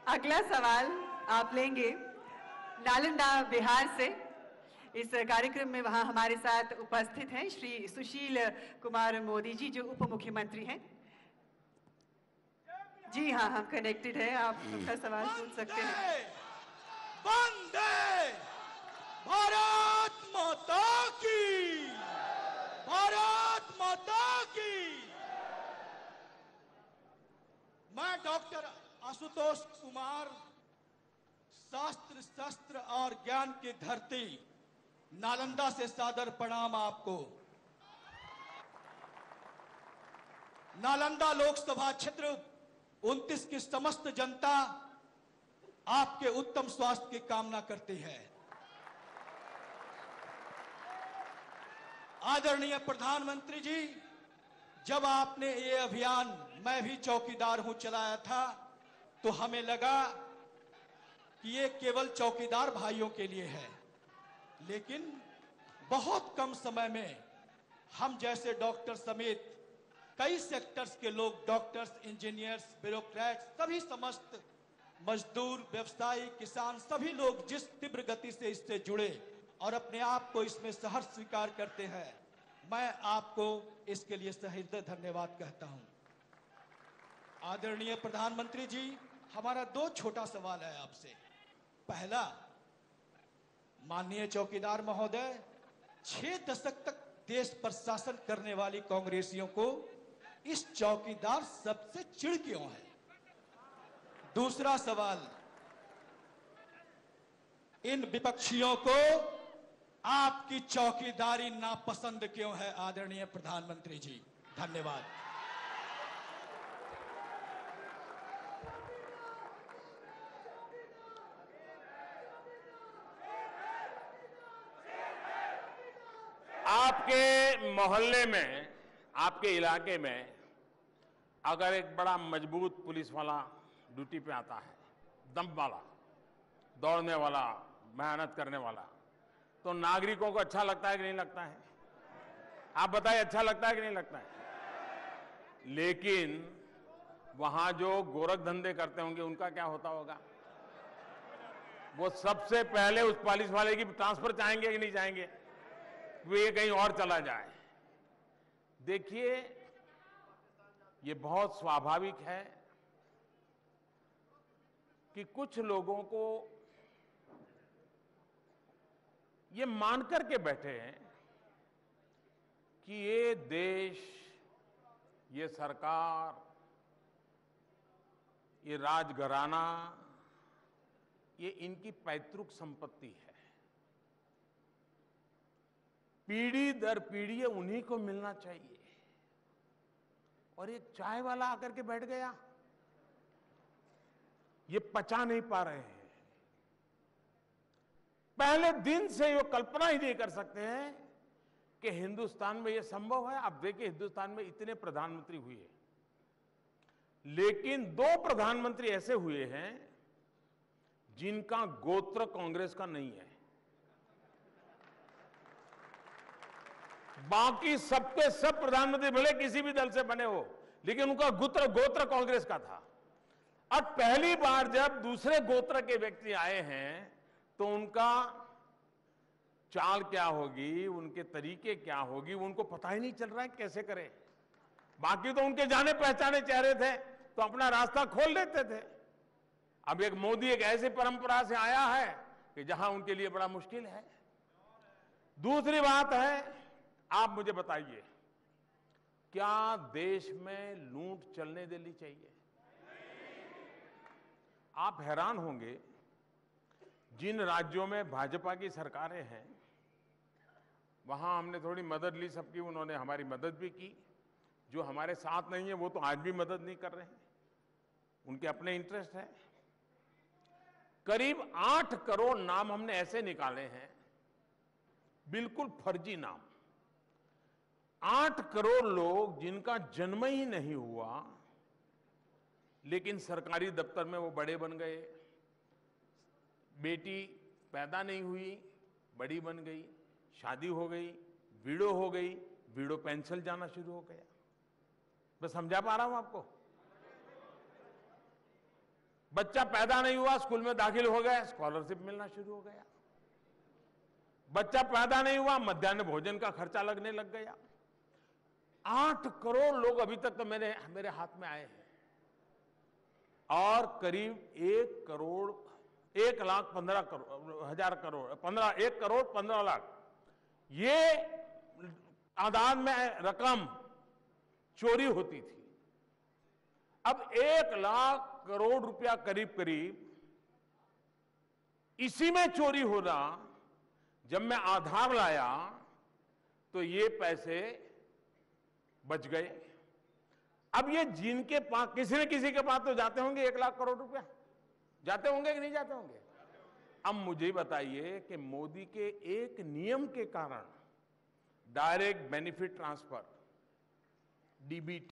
अगला सवाल आप लेंगे नालंदा बिहार से। इस कार्यक्रम में वहां हमारे साथ उपस्थित हैं श्री सुशील कुमार मोदी जी, जो उप मुख्यमंत्री हैं। जी हाँ, हम कनेक्टेड हैं, आप उनका सवाल पूछ सकते हैं। वंदे भारत माता की, भारत माता की। मैं डॉक्टर आशुतोष कुमार, शास्त्र शस्त्र और ज्ञान की धरती नालंदा से सादर प्रणाम आपको। नालंदा लोकसभा क्षेत्र 29 की समस्त जनता आपके उत्तम स्वास्थ्य की कामना करती है। आदरणीय प्रधानमंत्री जी, जब आपने ये अभियान मैं भी चौकीदार हूं चलाया था, तो हमें लगा कि ये केवल चौकीदार भाइयों के लिए है, लेकिन बहुत कम समय में हम जैसे डॉक्टर समेत कई सेक्टर्स के लोग, डॉक्टर्स, इंजीनियर्स, ब्यूरोक्रेट्स, सभी समस्त मजदूर, व्यवसायी, किसान, सभी लोग जिस तीव्र गति से इससे जुड़े और अपने आप को इसमें सहर्ष स्वीकार करते हैं, मैं आपको इसके लिए सहृदय धन्यवाद कहता हूं। आदरणीय प्रधानमंत्री जी, हमारा दो छोटा सवाल है आपसे। पहला, माननीय चौकीदार महोदय, 6 दशक तक देश पर शासन करने वाली कांग्रेसियों को इस चौकीदार सबसे चिढ़ क्यों है? दूसरा सवाल, इन विपक्षियों को आपकी चौकीदारी नापसंद क्यों है? आदरणीय प्रधानमंत्री जी, धन्यवाद। आपके मोहल्ले में, आपके इलाके में अगर एक बड़ा मजबूत पुलिस वाला ड्यूटी पे आता है, दम वाला, दौड़ने वाला, मेहनत करने वाला, तो नागरिकों को अच्छा लगता है कि नहीं लगता है? आप बताइए, अच्छा लगता है कि नहीं लगता है? लेकिन वहां जो गोरख धंधे करते होंगे उनका क्या होता होगा? वो सबसे पहले उस पुलिस वाले की ट्रांसफर चाहेंगे कि नहीं चाहेंगे? वो ये कहीं और चला जाए। देखिए, ये बहुत स्वाभाविक है कि कुछ लोगों को ये मान करके बैठे हैं कि ये देश, ये सरकार, ये राजघराना, ये इनकी पैतृक संपत्ति है, पीढ़ी दर पीढ़ी ये उन्हीं को मिलना चाहिए। और एक चाय वाला आकर के बैठ गया, ये पचा नहीं पा रहे हैं। पहले दिन से ये कल्पना ही नहीं कर सकते हैं कि हिंदुस्तान में ये संभव है। अब देखिए, हिंदुस्तान में इतने प्रधानमंत्री हुए, लेकिन 2 प्रधानमंत्री ऐसे हुए हैं जिनका गोत्र कांग्रेस का नहीं है। बाकी सबके सब प्रधानमंत्री भले किसी भी दल से बने हो, लेकिन उनका गोत्र कांग्रेस का था। और पहली बार जब दूसरे गोत्र के व्यक्ति आए हैं, तो उनका चाल क्या होगी, उनके तरीके क्या होगी, उनको पता ही नहीं चल रहा है कैसे करें। बाकी तो उनके जाने पहचाने चेहरे थे, तो अपना रास्ता खोल लेते थे। अब एक मोदी एक ऐसी परंपरा से आया है कि जहां उनके लिए बड़ा मुश्किल है। दूसरी बात है, आप मुझे बताइए, क्या देश में लूट चलने देनी चाहिए? आप हैरान होंगे, जिन राज्यों में भाजपा की सरकारें हैं, वहां हमने थोड़ी मदद ली सबकी, उन्होंने हमारी मदद भी की। जो हमारे साथ नहीं है वो तो आज भी मदद नहीं कर रहे हैं, उनके अपने इंटरेस्ट है। करीब 8 करोड़ नाम हमने ऐसे निकाले हैं, बिल्कुल फर्जी नाम। 8 करोड़ लोग जिनका जन्म ही नहीं हुआ, लेकिन सरकारी दफ्तर में वो बड़े बन गए। बेटी पैदा नहीं हुई, बड़ी बन गई, शादी हो गई, विडो हो गई, विडो पेंशन जाना शुरू हो गया। मैं समझा पा रहा हूं आपको? बच्चा पैदा नहीं हुआ, स्कूल में दाखिल हो गया, स्कॉलरशिप मिलना शुरू हो गया। बच्चा पैदा नहीं हुआ, मध्याह्न भोजन का खर्चा लगने लग गया। 8 करोड़ लोग अभी तक तो मेरे हाथ में आए हैं, और करीब 1 करोड़ 1 लाख ये आदान में रकम चोरी होती थी। अब 1 लाख करोड़ रुपया करीब इसी में चोरी हो रहा। जब मैं आधार लाया तो ये पैसे बच गए। अब ये जिनके पास, किसी न किसी के पास तो जाते होंगे 1 लाख करोड़ रुपया, जाते होंगे कि नहीं जाते होंगे? अब मुझे बताइए कि मोदी के एक नियम के कारण डायरेक्ट बेनिफिट ट्रांसफर, डीबीटी,